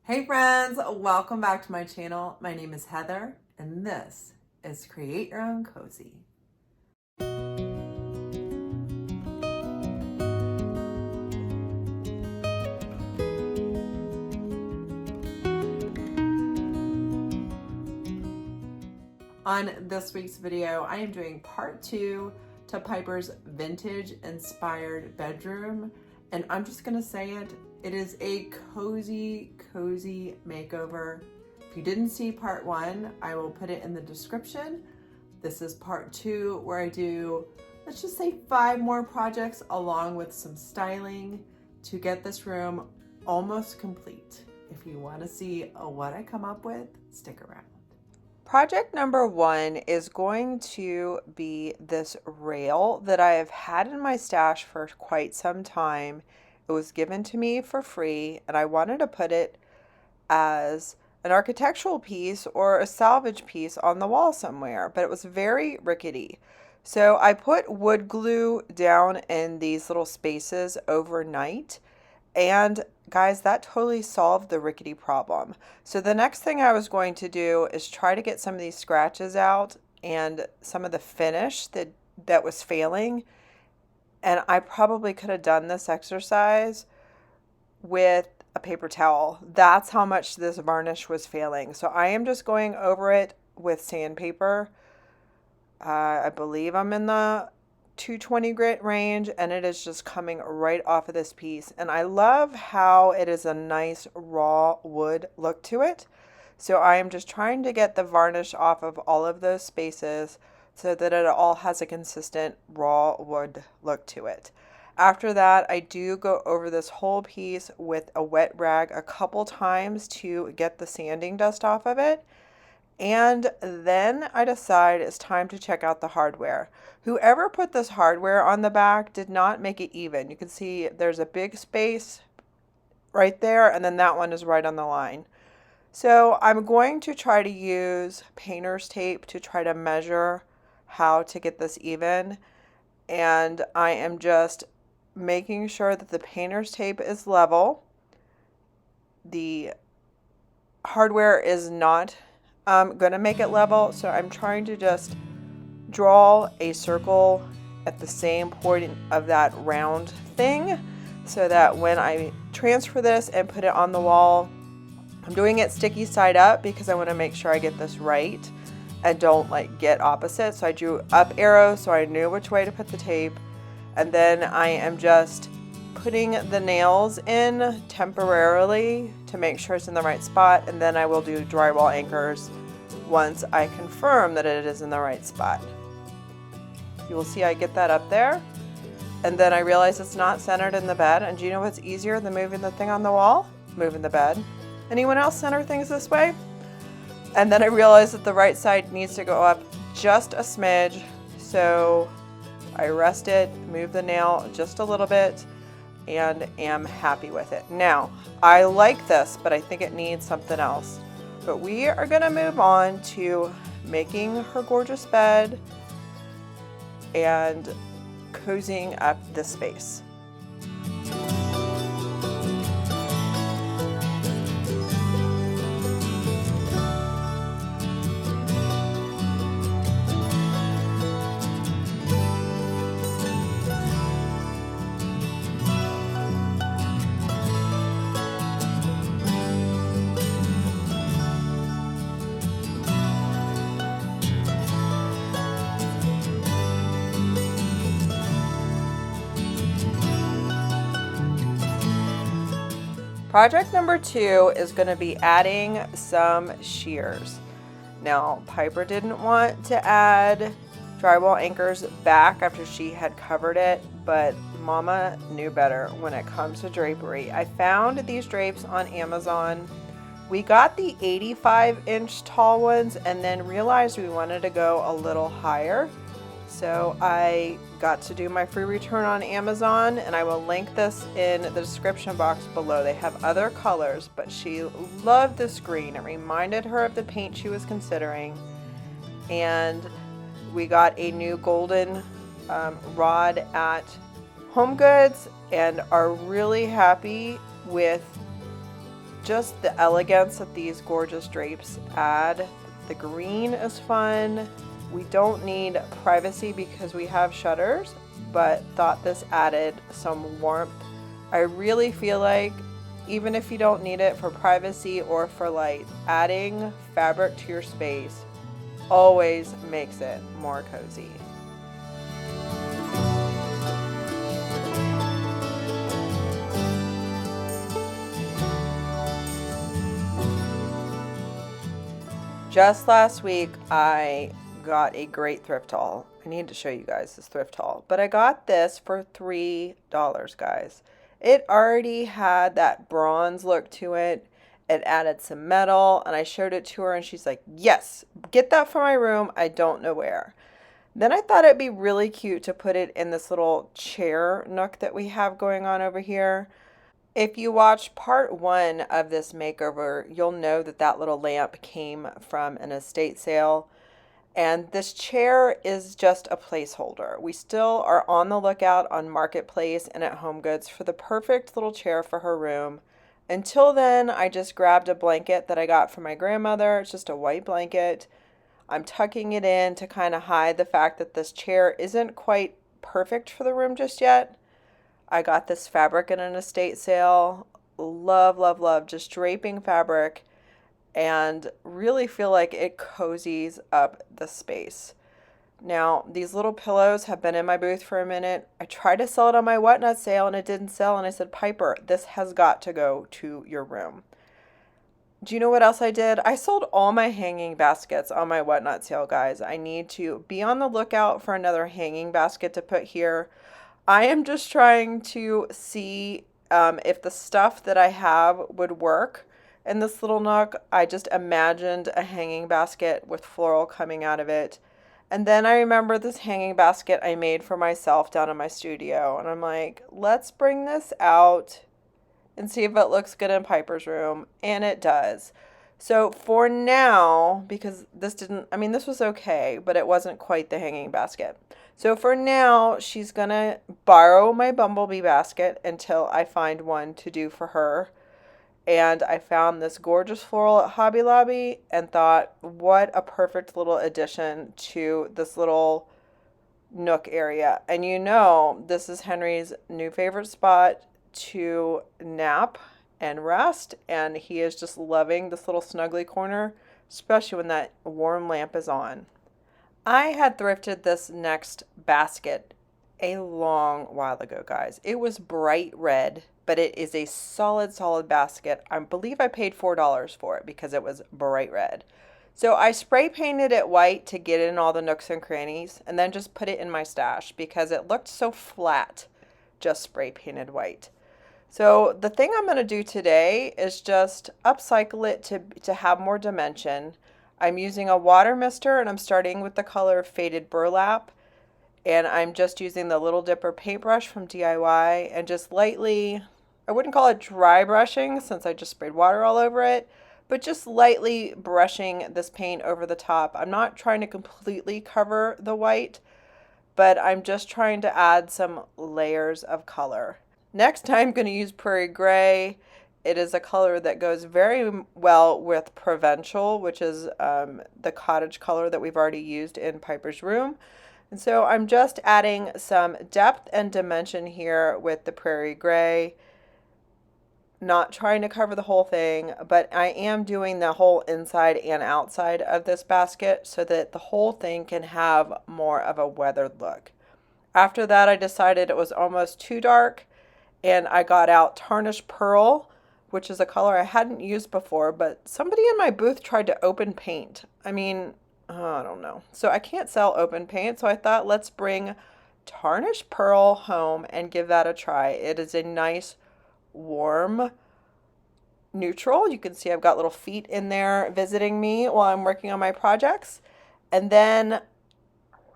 Hey friends, welcome back to my channel. My name is Heather and this is Create Your Own Cozy. On this week's video, I am doing part 2 to Piper's vintage inspired bedroom, and I'm just gonna say it is a cozy makeover. If you didn't see part 1, I will put it in the description. This is part 2 where I do, let's just say 5 more projects along with some styling to get this room almost complete. If you want to see what I come up with, stick around. Project number 1 is going to be this rail that I have had in my stash for quite some time. It was given to me for free and I wanted to put it as an architectural piece or a salvage piece on the wall somewhere, but it was very rickety. So I put wood glue down in these little spaces overnight, and guys, that totally solved the rickety problem. So the next thing I was going to do is try to get some of these scratches out and some of the finish that was failing. And I probably could have done this exercise with a paper towel. That's how much this varnish was failing. So I am just going over it with sandpaper. I believe I'm in the 220 grit range, and it is just coming right off of this piece. And I love how it is a nice raw wood look to it. So I am just trying to get the varnish off of all of those spaces so that it all has a consistent raw wood look to it. After that, I do go over this whole piece with a wet rag a couple times to get the sanding dust off of it. And then I decide it's time to check out the hardware. Whoever put this hardware on the back did not make it even. You can see there's a big space right there, and then that one is right on the line. So I'm going to try to use painter's tape to try to measure how to get this even. And I am just making sure that the painter's tape is level. The hardware is not going to make it level, so I'm trying to just draw a circle at the same point of that round thing so that when I transfer this and put it on the wall, I'm doing it sticky side up because I want to make sure I get this right and don't like get opposite. So I drew up arrows so I knew which way to put the tape, and then I am just putting the nails in temporarily to make sure it's in the right spot, and then I will do drywall anchors once I confirm that it is in the right spot. You will see I get that up there, and then I realize it's not centered in the bed. And do you know what's easier than moving the thing on the wall? Moving the bed. Anyone else center things this way? And then I realize that the right side needs to go up just a smidge, so I rest it, move the nail just a little bit, and am happy with it. Now, I like this, but I think it needs something else. But we are going to move on to making her gorgeous bed and cozying up the space. Project number 2 is going to be adding some shears. Now, Piper didn't want to add drywall anchors back after she had covered it, but Mama knew better when it comes to drapery. I found these drapes on Amazon. We got the 85-inch tall ones and then realized we wanted to go a little higher. So I got to do my free return on Amazon, and I will link this in the description box below. They have other colors, but she loved this green. It reminded her of the paint she was considering. And we got a new golden rod at Home Goods and are really happy with just the elegance that these gorgeous drapes add. The green is fun. We don't need privacy because we have shutters, but thought this added some warmth. I really feel like even if you don't need it for privacy or for light, adding fabric to your space always makes it more cozy. Just last week, I got a great thrift haul. I need to show you guys this thrift haul, but I got this for $3, guys. It already had that bronze look to it. It added some metal, and I showed it to her, and she's like, yes, get that for my room. I don't know where. Then I thought it'd be really cute to put it in this little chair nook that we have going on over here. If you watch part 1 of this makeover, you'll know that that little lamp came from an estate sale. And this chair is just a placeholder. We still are on the lookout on Marketplace and at Home Goods for the perfect little chair for her room. Until then, I just grabbed a blanket that I got from my grandmother. It's just a white blanket. I'm tucking it in to kind of hide the fact that this chair isn't quite perfect for the room just yet. I got this fabric in an estate sale. Love, love, love just draping fabric, and really feel like it cozies up the space. Now, these little pillows have been in my booth for a minute. I tried to sell it on my Whatnot sale and it didn't sell, and I said, Piper, this has got to go to your room. Do you know what else I did? I sold all my hanging baskets on my Whatnot sale, guys. I need to be on the lookout for another hanging basket to put here. I am just trying to see if the stuff that I have would work in this little nook. I just imagined a hanging basket with floral coming out of it. And then I remember this hanging basket I made for myself down in my studio. And I'm like, let's bring this out and see if it looks good in Piper's room. And it does. So for now, because this was okay, but it wasn't quite the hanging basket. So for now, she's going to borrow my bumblebee basket until I find one to do for her. And I found this gorgeous floral at Hobby Lobby and thought, what a perfect little addition to this little nook area. And you know, this is Henry's new favorite spot to nap and rest, and he is just loving this little snuggly corner, especially when that warm lamp is on. I had thrifted this next basket a long while ago, guys. It was bright red, but it is a solid basket. I believe I paid $4 for it because it was bright red. So I spray painted it white to get in all the nooks and crannies, and then just put it in my stash because it looked so flat, just spray painted white. So the thing I'm going to do today is just upcycle it to have more dimension. I'm using a water mister, and I'm starting with the color Faded Burlap. And I'm just using the Little Dipper paintbrush from DIY and just lightly, I wouldn't call it dry brushing since I just sprayed water all over it, but just lightly brushing this paint over the top. I'm not trying to completely cover the white, but I'm just trying to add some layers of color. Next, I'm going to use Prarie Grey. It is a color that goes very well with Provincial, which is the cottage color that we've already used in Piper's room. And so I'm just adding some depth and dimension here with the Prarie Grey. Not trying to cover the whole thing, but I am doing the whole inside and outside of this basket so that the whole thing can have more of a weathered look. After that, I decided it was almost too dark, and I got out Tarnished Pearl, which is a color I hadn't used before, but somebody in my booth tried to open paint. I don't know. So I can't sell open paint, so I thought let's bring Tarnished Pearl home and give that a try. It is a nice, warm neutral. You can see I've got little feet in there visiting me while I'm working on my projects. And then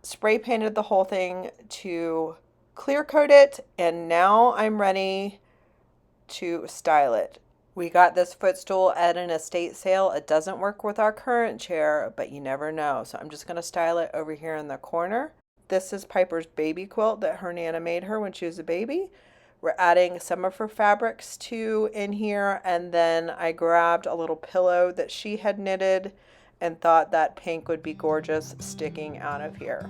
spray painted the whole thing to clear coat it, and now I'm ready to style it. We got this footstool at an estate sale. It doesn't work with our current chair, but you never know. So I'm just going to style it over here in the corner. This is Piper's baby quilt that her Nana made her when she was a baby. We're adding some of her fabrics too in here, and then I grabbed a little pillow that she had knitted and thought that pink would be gorgeous sticking out of here.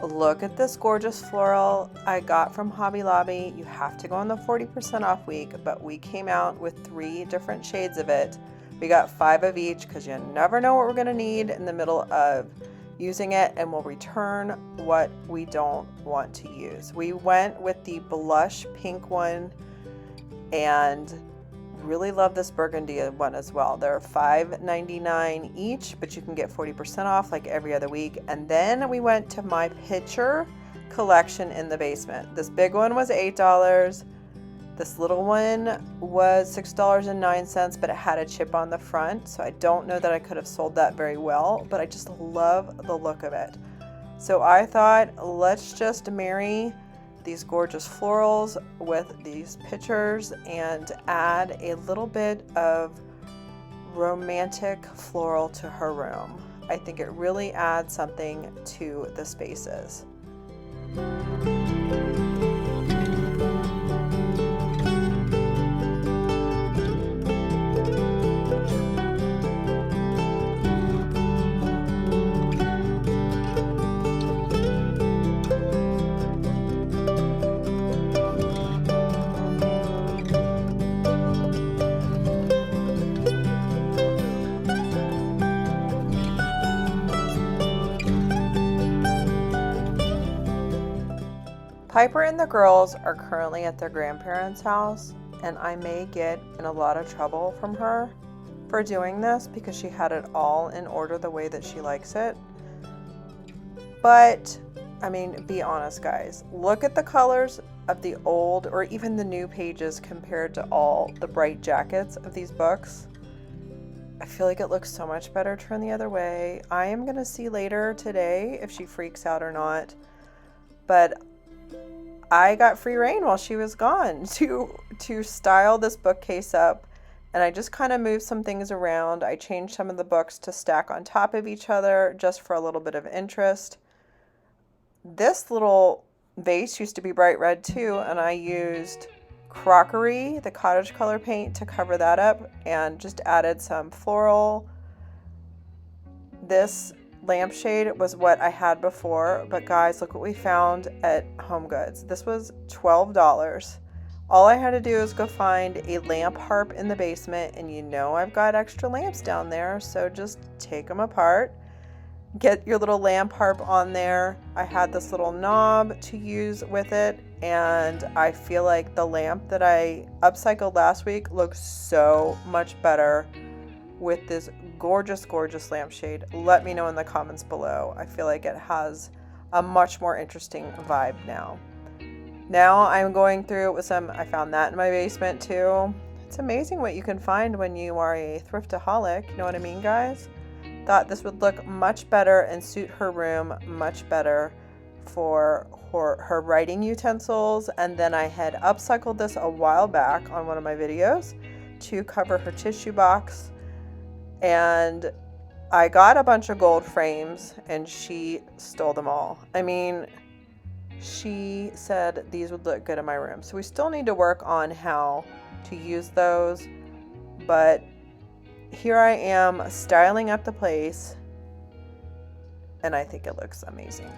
Look at this gorgeous floral I got from Hobby Lobby. You have to go on the 40% off week, but we came out with 3 different shades of it. We got 5 of each because you never know what we're going to need in the middle of using it, and we'll return what we don't want to use. We went with the blush pink one and really love this burgundy one as well. They're $5.99 each, but you can get 40% off like every other week. And then we went to my picture collection in the basement. This big one was $8. This little one was $6.09, but it had a chip on the front, so I don't know that I could have sold that very well, but I just love the look of it. So I thought, let's just marry these gorgeous florals with these pictures and add a little bit of romantic floral to her room. I think it really adds something to the spaces. Piper and the girls are currently at their grandparents' house, and I may get in a lot of trouble from her for doing this because she had it all in order the way that she likes it. But, I mean, be honest, guys. Look at the colors of the old or even the new pages compared to all the bright jackets of these books. I feel like it looks so much better turned the other way. I am going to see later today if she freaks out or not. But I got free reign while she was gone to style this bookcase up, and I just kind of moved some things around. I changed some of the books to stack on top of each other just for a little bit of interest. This little vase used to be bright red too, and I used crockery, the cottage color paint, to cover that up and just added some floral. This lampshade was what I had before, but guys, look what we found at Home Goods. This was $12. All I had to do is go find a lamp harp in the basement, and you know I've got extra lamps down there, so just take them apart, get your little lamp harp on there. I had this little knob to use with it, and I feel like the lamp that I upcycled last week looks so much better with this gorgeous lampshade. Let me know in the comments below. I feel like it has a much more interesting vibe now. Now I'm going through with some, I found that in my basement too. It's amazing what you can find when you are a thriftaholic, you know what I mean, guys? Thought this would look much better and suit her room much better for her writing utensils. And then I had upcycled this a while back on one of my videos to cover her tissue box. And I got a bunch of gold frames and she stole them all. I mean, she said these would look good in my room. So we still need to work on how to use those. But here I am styling up the place, and I think it looks amazing.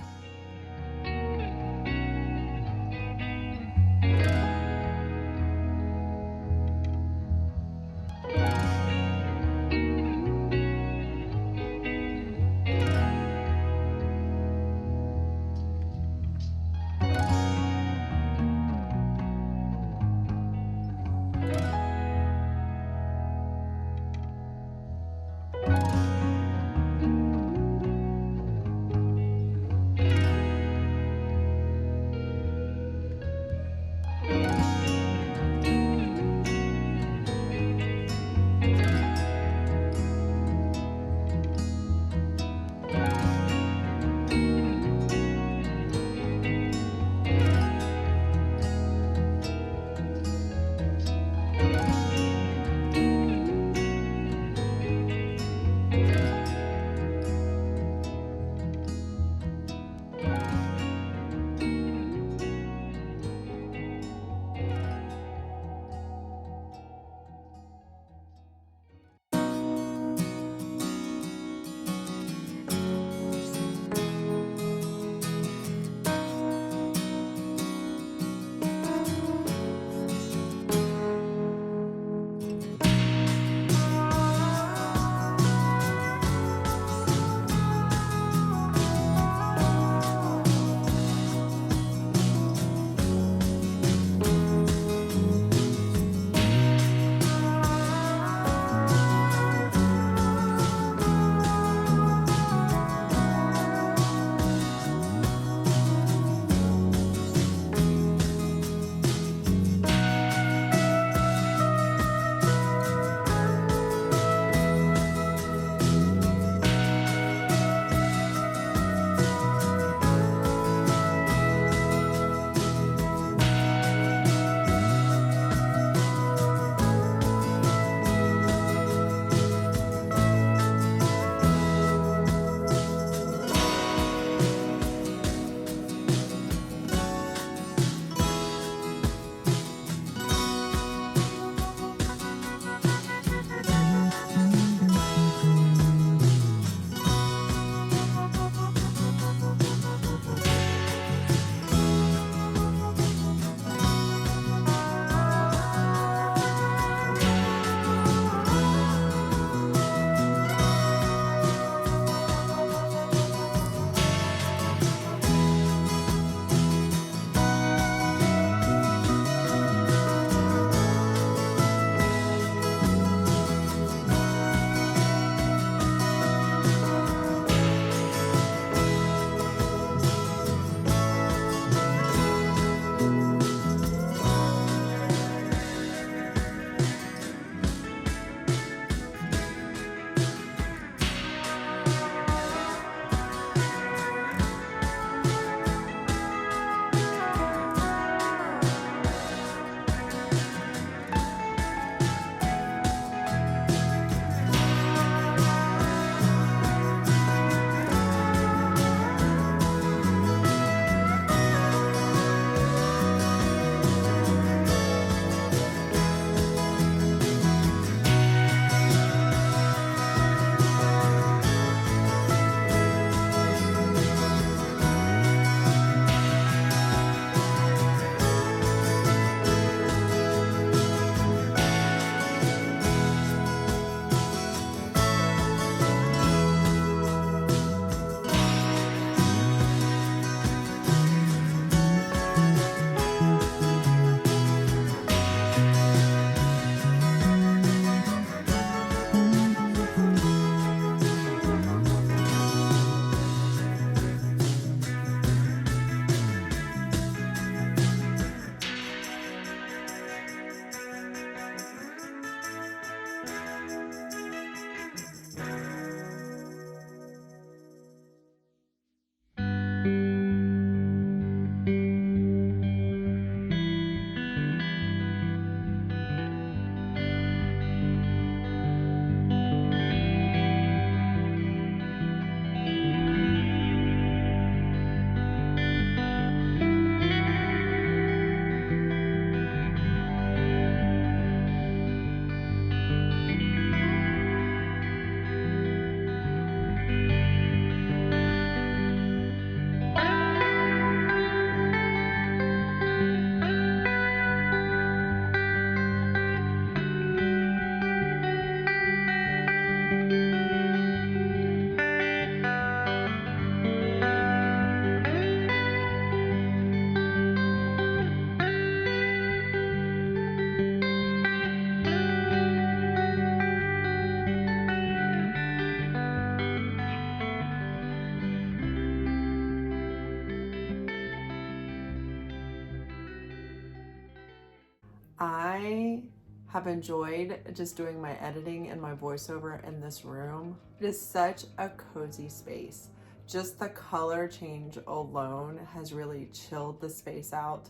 I have enjoyed just doing my editing and my voiceover in this room. It is such a cozy space. Just the color change alone has really chilled the space out.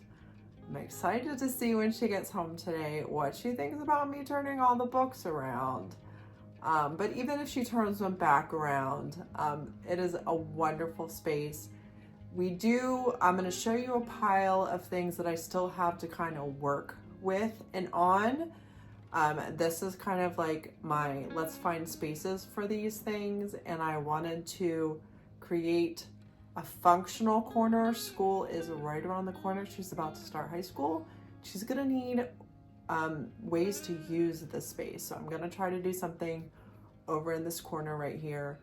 I'm excited to see when she gets home today what she thinks about me turning all the books around. But even if she turns them back around, it is a wonderful space. I'm going to show you a pile of things that I still have to kind of work with and on. This is kind of like my let's find spaces for these things, and I wanted to create a functional corner. School is right around the corner. She's about to start high school. She's going to need ways to use this space. So I'm going to try to do something over in this corner right here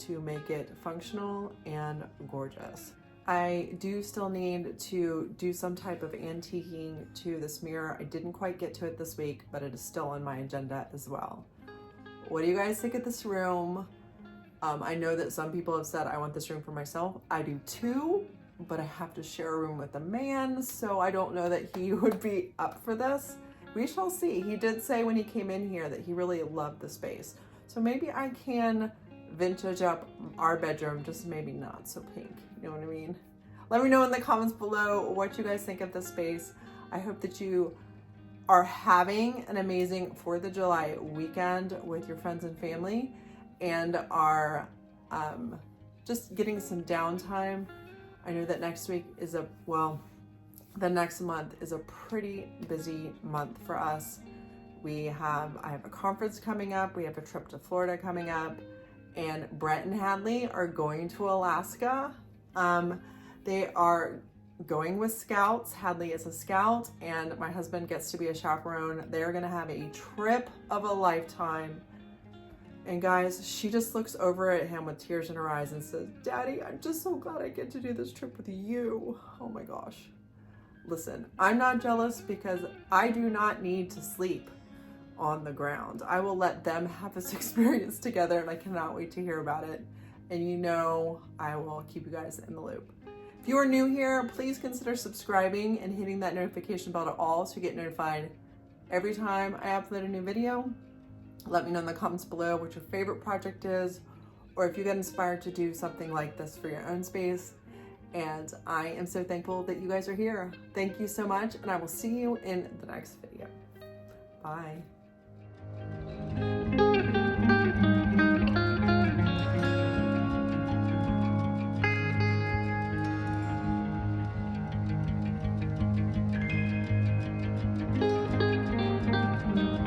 to make it functional and gorgeous. I do still need to do some type of antiquing to this mirror. I didn't quite get to it this week, but it is still on my agenda as well. What do you guys think of this room? I know that some people have said I want this room for myself. I do too, but I have to share a room with a man, so I don't know that he would be up for this. We shall see. He did say when he came in here that he really loved the space. So maybe I can vintage up our bedroom, just maybe not so pink. You know what I mean? Let me know in the comments below what you guys think of this space. I hope that you are having an amazing 4th of July weekend with your friends and family and are just getting some downtime. I know that next week is the next month is a pretty busy month for us. I have a conference coming up. We have a trip to Florida coming up, and Brett and Hadley are going to Alaska. They are going with scouts. Hadley is a scout, and my husband gets to be a chaperone. They're gonna have a trip of a lifetime. And guys, she just looks over at him with tears in her eyes and says, "Daddy, I'm just so glad I get to do this trip with you." Oh my gosh. Listen, I'm not jealous because I do not need to sleep on the ground. I will let them have this experience together, and I cannot wait to hear about it. And you know, I will keep you guys in the loop. If you are new here, please consider subscribing and hitting that notification bell to all so you get notified every time I upload a new video. Let me know in the comments below what your favorite project is, or if you get inspired to do something like this for your own space. And I am so thankful that you guys are here. Thank you so much, and I will see you in the next video. Bye.